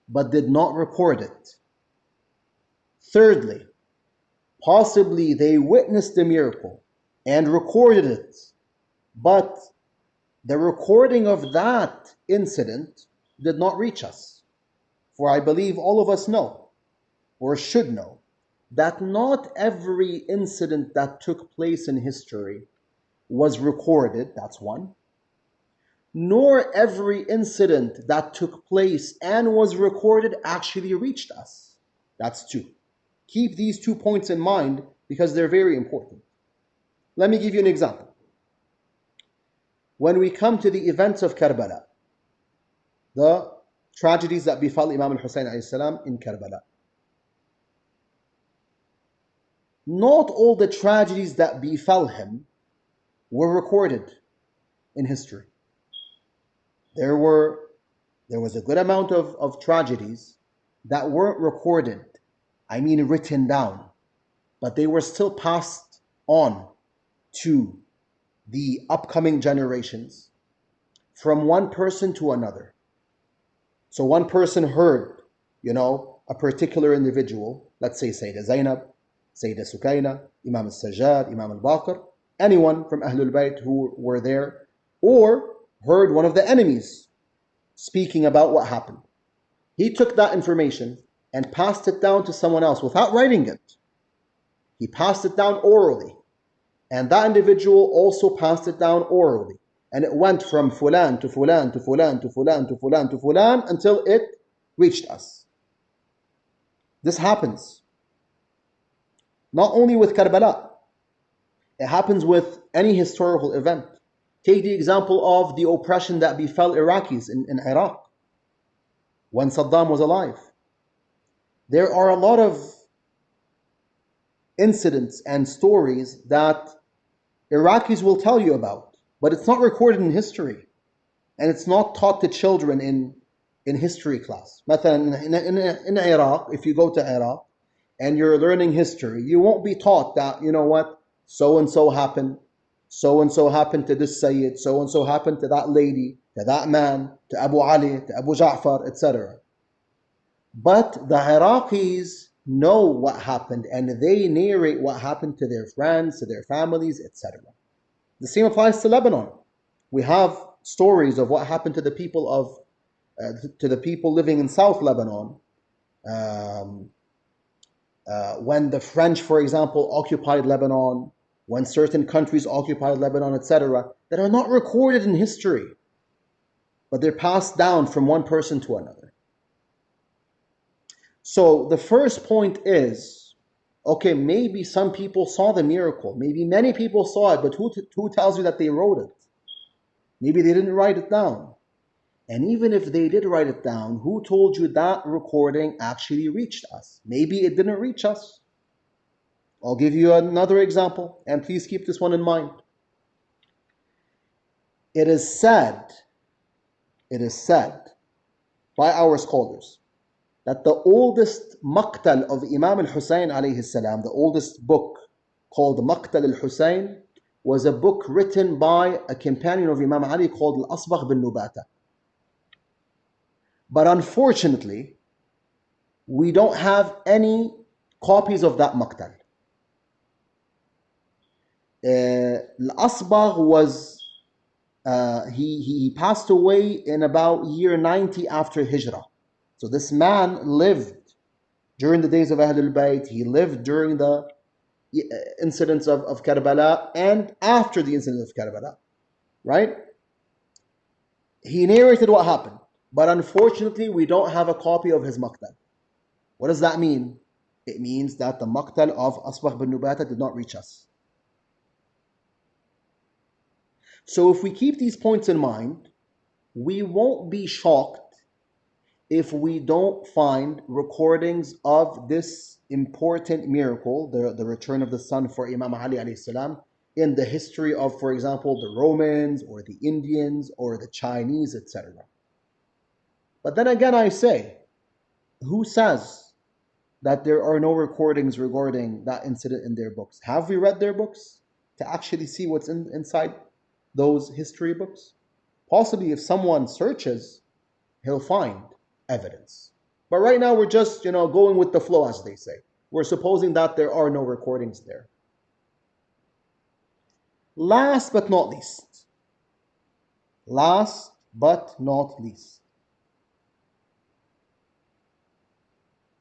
Speaker 1: but did not record it. Thirdly, possibly they witnessed the miracle and recorded it, but the recording of that incident did not reach us. For I believe all of us know, or should know, that not every incident that took place in history was recorded, that's one, nor every incident that took place and was recorded actually reached us. That's two. Keep these 2 points in mind because they're very important. Let me give you an example. When we come to the events of Karbala, the tragedies that befell Imam Hussain in Karbala, not all the tragedies that befell him were recorded in history. There was a good amount of tragedies that weren't recorded, I mean written down, but they were still passed on to the upcoming generations from one person to another. So one person heard, a particular individual, let's say Sayyidah Zainab, Sayyidah Sukaina, Imam al-Sajjad, Imam al-Baqir, anyone from Ahlul Bayt who were there, or heard one of the enemies speaking about what happened. He took that information and passed it down to someone else without writing it. He passed it down orally. And that individual also passed it down orally. And it went from Fulan to Fulan to Fulan to Fulan to Fulan to Fulan until it reached us. This happens. Not only with Karbala, it happens with any historical event. Take the example of the oppression that befell Iraqis in Iraq when Saddam was alive. There are a lot of incidents and stories that Iraqis will tell you about, but it's not recorded in history, and it's not taught to children in history class. In Iraq, if you go to Iraq and you're learning history, you won't be taught that, so-and-so happened to this Sayyid, so-and-so happened to that lady, to that man, to Abu Ali, to Abu Ja'far, etc. But the Iraqis know what happened, and they narrate what happened to their friends, to their families, etc. The same applies to Lebanon. We have stories of what happened to the people living in South Lebanon when the French, for example, occupied Lebanon, when certain countries occupied Lebanon, etc., that are not recorded in history, but they're passed down from one person to another. So the first point is, okay, maybe some people saw the miracle, maybe many people saw it, but who tells you that they wrote it? Maybe they didn't write it down. And even if they did write it down, who told you that recording actually reached us? Maybe it didn't reach us. I'll give you another example, and please keep this one in mind. It is said by our scholars that the oldest maqtal of Imam al-Hussain alayhi salam, the oldest book called Maqtal al-Hussain, was a book written by a companion of Imam Ali called Al-Asbagh bin Nubata. But unfortunately, we don't have any copies of that maqtal. Al-Asbagh was, he passed away in about year 90 after Hijrah. So this man lived during the days of Ahlul Bayt, he lived during the incidents of Karbala and after the incident of Karbala, right? He narrated what happened, but unfortunately we don't have a copy of his maqtal. What does that mean? It means that the maqtal of Asbagh bin Nubata did not reach us. So if we keep these points in mind, we won't be shocked if we don't find recordings of this important miracle, the return of the sun for Imam Ali alayhi salam, in the history of, for example, the Romans or the Indians or the Chinese, etc. But then again, I say, who says that there are no recordings regarding that incident in their books? Have we read their books to actually see what's inside those history books? Possibly if someone searches, he'll find evidence. But right now we're just, going with the flow, as they say. We're supposing that there are no recordings there. Last but not least,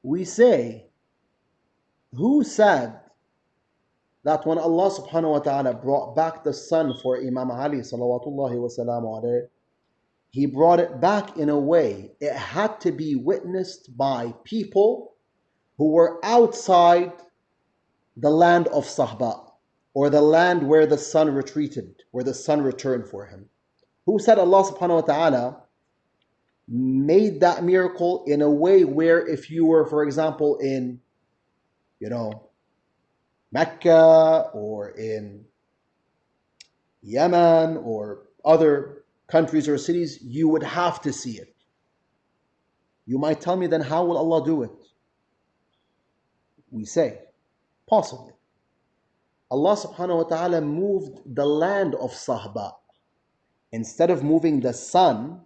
Speaker 1: we say, who said that when Allah subhanahu wa ta'ala brought back the sun for Imam Ali salawatullahi wa salamu alayhi, he brought it back in a way it had to be witnessed by people who were outside the land of Sahba, or the land where the sun retreated, where the sun returned for him? Who said Allah subhanahu wa ta'ala made that miracle in a way where if you were, for example, in, Mecca or in Yemen or other countries or cities, you would have to see it? You might tell me, then how will Allah do it? We say, possibly Allah subhanahu wa ta'ala moved the land of Sahba. Instead of moving the sun,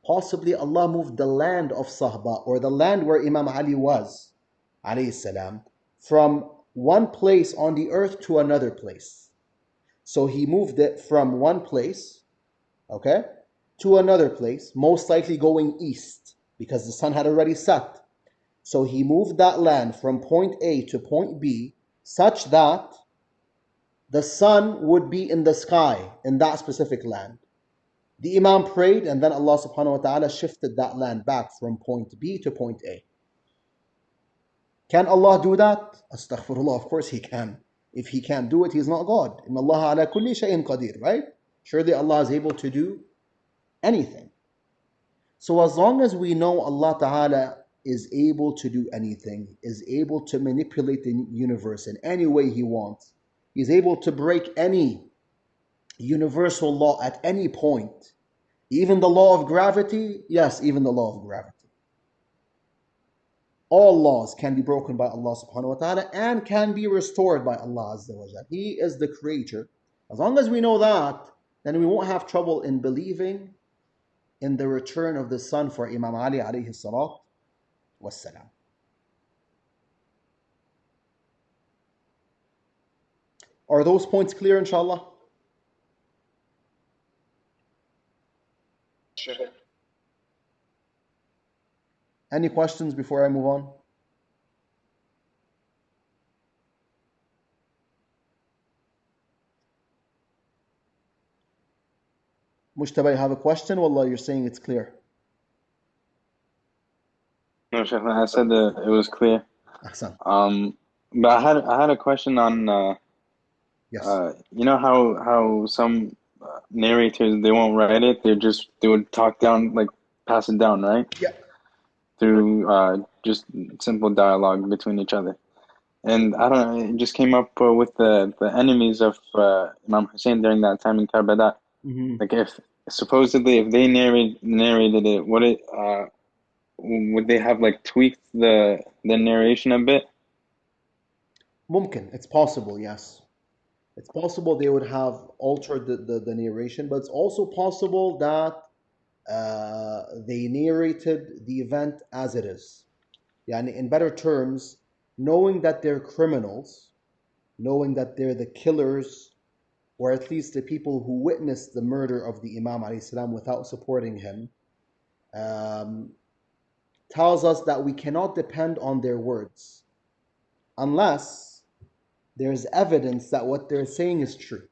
Speaker 1: possibly Allah moved the land of Sahba, or the land where Imam Ali was, alayhi salam, from one place on the earth to another place. So he moved it from one place, to another place, most likely going east, because the sun had already set. So he moved that land from point A to point B, such that the sun would be in the sky in that specific land. The Imam prayed, and then Allah subhanahu wa ta'ala shifted that land back from point B to point A. Can Allah do that? Astaghfirullah, of course He can. If He can't do it, He's not God. Inna Allah ala kulli shay'in qadir, right? Surely Allah is able to do anything. So as long as we know Allah ta'ala is able to do anything, is able to manipulate the universe in any way He wants, He's able to break any universal law at any point. Even the law of gravity, yes, even the law of gravity. All laws can be broken by Allah subhanahu wa ta'ala and can be restored by Allah azza wa jalla. He is the creator. As long as we know that, then we won't have trouble in believing in the return of the sun for Imam Ali alayhi salat wassalam. Are those points clear, inshallah?
Speaker 2: Sure.
Speaker 1: Any questions before I move on? Mujtaba, you have a question? Wallah, you're saying it's clear.
Speaker 2: No, Sheikh, I said that it was clear.
Speaker 1: Ahsan.
Speaker 2: But I had a question on
Speaker 1: Yes.
Speaker 2: you know how some narrators, they won't write it, they would talk down, like pass it down, right?
Speaker 1: Yeah.
Speaker 2: Through just simple dialogue between each other. And I don't know, it just came up with the enemies of Imam Hussain during that time in Karbala.
Speaker 1: Mm-hmm.
Speaker 2: Like if supposedly if they narrated it, would they have like tweaked the narration a bit?
Speaker 1: Mumkin. It's possible, yes. It's possible they would have altered the narration, but it's also possible that they narrated the event as it is. Yani, in better terms, knowing that they're criminals, knowing that they're the killers, or at least the people who witnessed the murder of the Imam alayhi salam without supporting him, tells us that we cannot depend on their words unless there's evidence that what they're saying is true.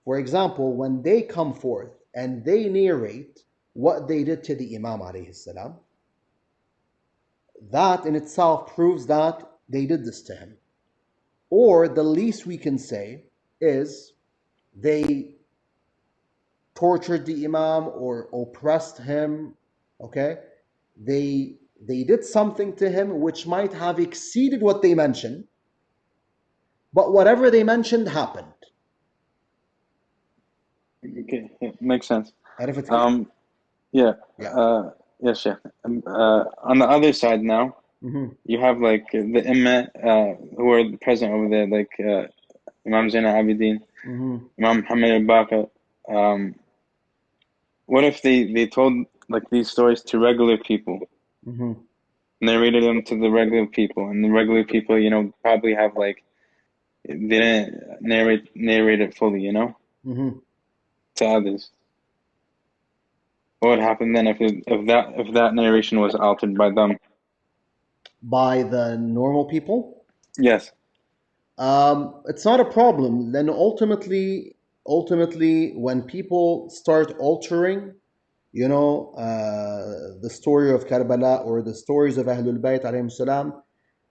Speaker 1: For example, when they come forth and they narrate what they did to the Imam alayhi salam, that in itself proves that they did this to him. Or the least we can say is they tortured the Imam or oppressed him, okay? They did something to him which might have exceeded what they mentioned, but whatever they mentioned happened.
Speaker 2: Okay, yeah, makes sense.
Speaker 1: And if it's
Speaker 2: Yeah,
Speaker 1: yeah.
Speaker 2: yes, yeah. On the other side now, you have like the Imam who are present over there, like Imam Zain al-Abidin, Imam Muhammad al-Baqir. What if they told like these stories to regular people, narrated them to the regular people, and the regular people, you know, probably have like they didn't narrate it fully, you know, to others. What would happen then if that narration was altered by them?
Speaker 1: By the normal people?
Speaker 2: Yes.
Speaker 1: It's not a problem. Then ultimately, when people start altering, you know, the story of Karbala or the stories of Ahlul Bayt alayhim salam,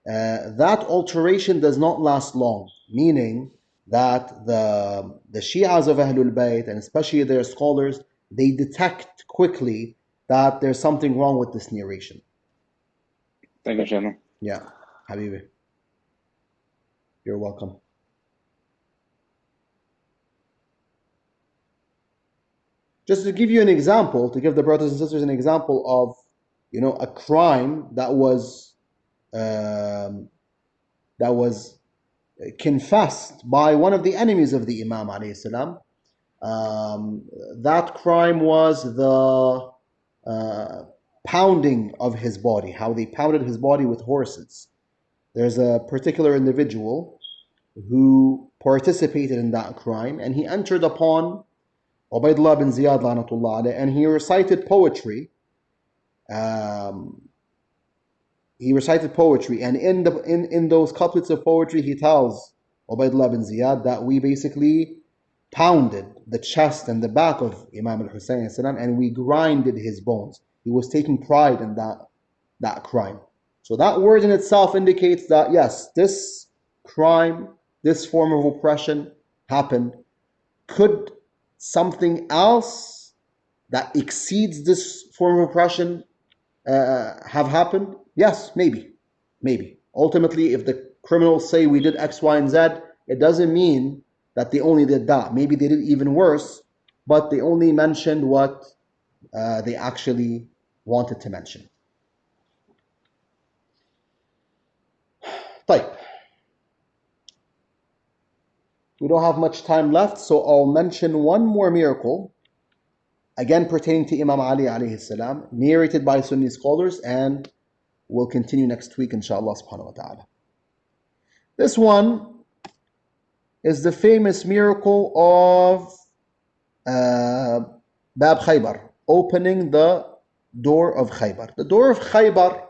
Speaker 1: that alteration does not last long. Meaning that the Shi'as of Ahlul Bayt, and especially their scholars, they detect quickly that there's something wrong with this narration.
Speaker 2: Thank you, Shadow.
Speaker 1: Yeah, Habibi. You're welcome. Just to give you an example, to give the brothers and sisters an example of, you know, a crime that was confessed by one of the enemies of the Imam alayhi salam. That crime was the pounding of his body, how they pounded his body with horses. There's a particular individual who participated in that crime, and he entered upon Ubaydullah bin Ziyad lanatullah alayh, and he recited poetry. And in those couplets of poetry, he tells Ubaydullah bin Ziyad that we basically pounded the chest and the back of Imam Hussain and we grinded his bones. He was taking pride in that crime. So that word in itself indicates that yes, this crime, this form of oppression happened. Could something else that exceeds this form of oppression have happened? Yes, maybe. Ultimately, if the criminals say we did X, Y, and Z, it doesn't mean that they only did that. Maybe they did even worse, but they only mentioned what they actually wanted to mention. طيب. We don't have much time left, so I'll mention one more miracle, again pertaining to Imam Ali alayhi salam, narrated by Sunni scholars, and we'll continue next week, inshallah subhanahu wa ta'ala. This one is the famous miracle of Bab Khaybar, opening the door of Khaybar. The door of Khaybar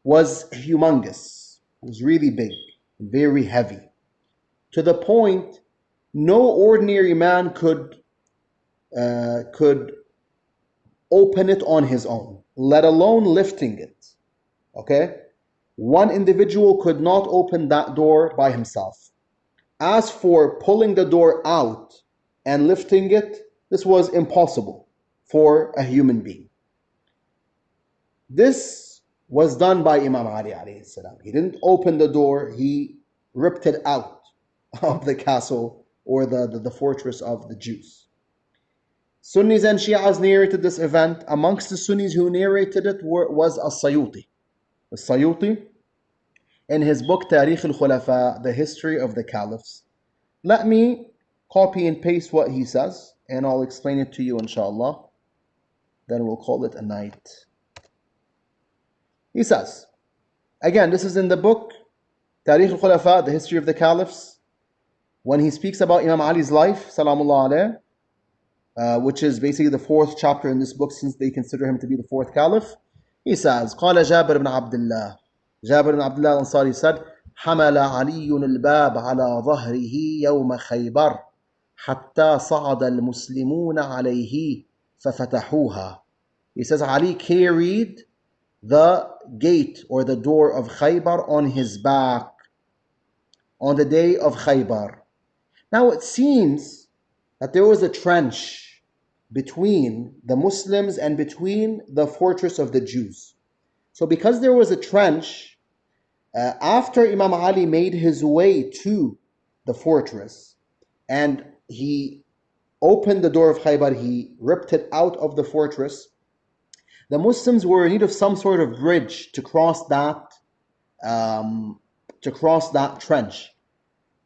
Speaker 1: was humongous. It was really big, very heavy, to the point no ordinary man could open it on his own, let alone lifting it. Okay? One individual could not open that door by himself. As for pulling the door out and lifting it, this was impossible for a human being. This was done by Imam Ali alayhi salam. He didn't open the door, he ripped it out of the castle or the fortress of the Jews. Sunnis and Shias narrated this event. Amongst the Sunnis who narrated it was As-Sayuti. As-Sayuti, in his book Tarikh al-Khulafa, the history of the caliphs. Let me copy and paste what he says, and I'll explain it to you inshallah. Then we'll call it a night. He says, again, this is in the book Tarikh al-Khulafa, the history of the caliphs, when he speaks about Imam Ali's life, salamullah alayh, which is basically the fourth chapter in this book, since they consider him to be the fourth caliph. He says, قال جابر بن عبد الله, Jabir ibn Abdullah al-Ansari said, حمل علي الباب على ظهره يوم خيبر حتى صعد المسلمون عليه ففتحوها. He says Ali carried the gate or the door of Khaybar on his back on the day of Khaybar. Now it seems that there was a trench between the Muslims and between the fortress of the Jews. So because there was a trench, after Imam Ali made his way to the fortress and he opened the door of Khaybar, he ripped it out of the fortress, the Muslims were in need of some sort of bridge to cross that trench.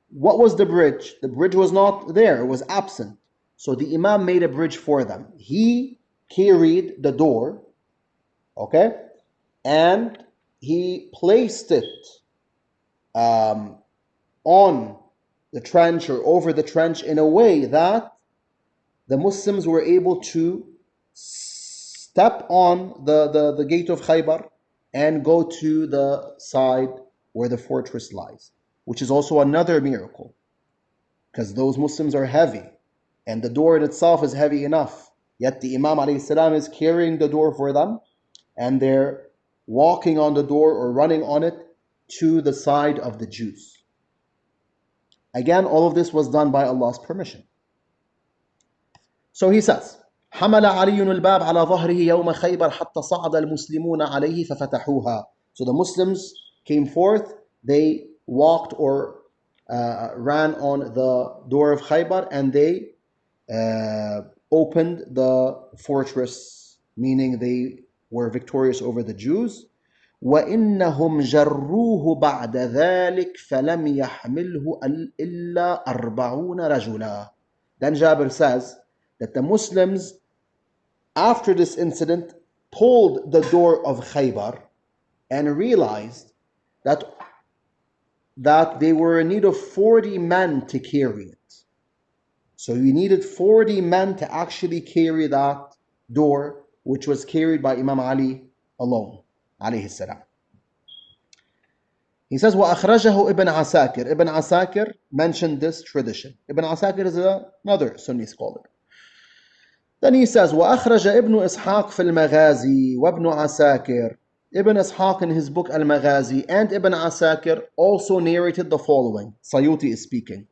Speaker 1: What was the bridge? The bridge was not there, it was absent. So the Imam made a bridge for them. He carried the door, okay, and he placed it on the trench or over the trench in a way that the Muslims were able to step on the gate of Khaybar and go to the side where the fortress lies, which is also another miracle, because those Muslims are heavy and the door in itself is heavy enough, yet the Imam ﷺ is carrying the door for them and they're walking on the door or running on it to the side of the Jews. Again, all of this was done by Allah's permission. So he says, حمل علي الباب على ظهره يوم خيبر حتى صعد المسلمون عليه ففتحوها. So the Muslims came forth, they walked or ran on the door of Khaybar and they opened the fortress, meaning they were victorious over the Jews. وإنهم جروه بعد ذلك فلم يحمله إلا 40 رجلا. Then Jabir says that the Muslims, after this incident, pulled the door of Khaybar and realized that they were in need of 40 men to carry it. So you needed 40 men to actually carry that door, which was carried by Imam Ali alone, alayhi salam. He says, وَأَخْرَجَهُ Ibn Asakir. Ibn Asakir mentioned this tradition. Ibn Asakir is another Sunni scholar. Then he says, وَأَخْرَجَ ابن إسحاق في المغازي وابن عساكر. Ibn Ishaq in his book Al-Maghazi and Ibn Asakir also narrated the following. Sayuti is speaking.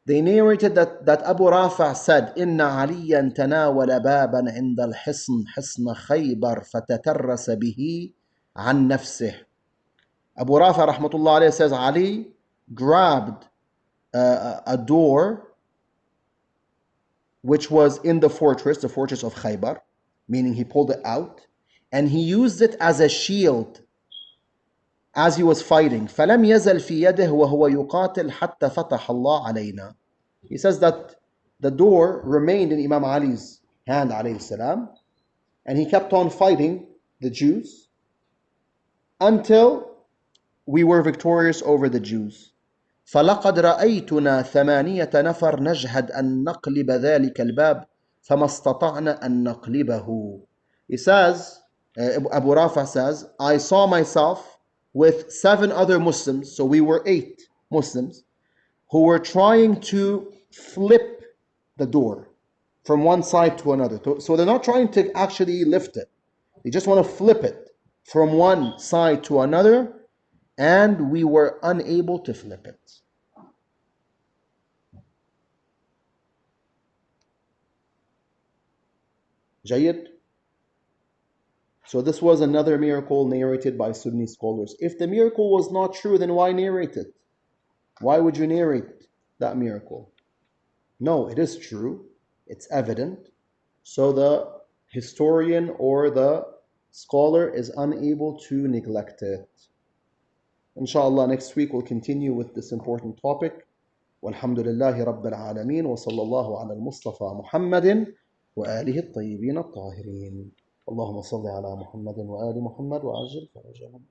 Speaker 1: They narrated that Abu Rafa said, إِنَّ عَلِيًّا تَنَاوَلَ بَابًا عِنْدَ الْحِصْنِ حِصْنَ خَيْبَرْ فَتَتَرَّسَ بِهِ عَنْ نَفْسِهِ. Abu Rafa rahmatullah alayhi says, Ali grabbed a door which was in the fortress of Khaybar, meaning he pulled it out, and he used it as a shield as he was fighting. فَلَمْ يَزَلْ فِي يَدِهِ وَهُوَ يُقَاتِلْ حَتَّى فَتَحَ اللَّهُ عَلَيْنَا. He says that the door remained in Imam Ali's hand, alayhi salam, and he kept on fighting the Jews until we were victorious over the Jews. فَلَقَدْ رَأَيْتُنَا 8 نفر نجهد أن نقلب ذلك الباب فما استطعنا أن نقلبه. He says, Abu Rafa says, I saw myself with 7 other Muslims, so we were 8 Muslims, who were trying to flip the door from one side to another. So they're not trying to actually lift it. They just want to flip it from one side to another, and we were unable to flip it. Jayyid. So this was another miracle narrated by Sunni scholars. If the miracle was not true, then why narrate it? Why would you narrate that miracle? No, it is true. It's evident. So the historian or the scholar is unable to neglect it. Inshallah, next week we'll continue with this important topic. Walhamdulillahi Rabbil Alameen wa sallallahu ala al-Mustafa Muhammadin wa alihi at-tayyibin at-tahirin. Allahumma salli ala Muhammadin wa ali Muhammad wa ajil farajahum.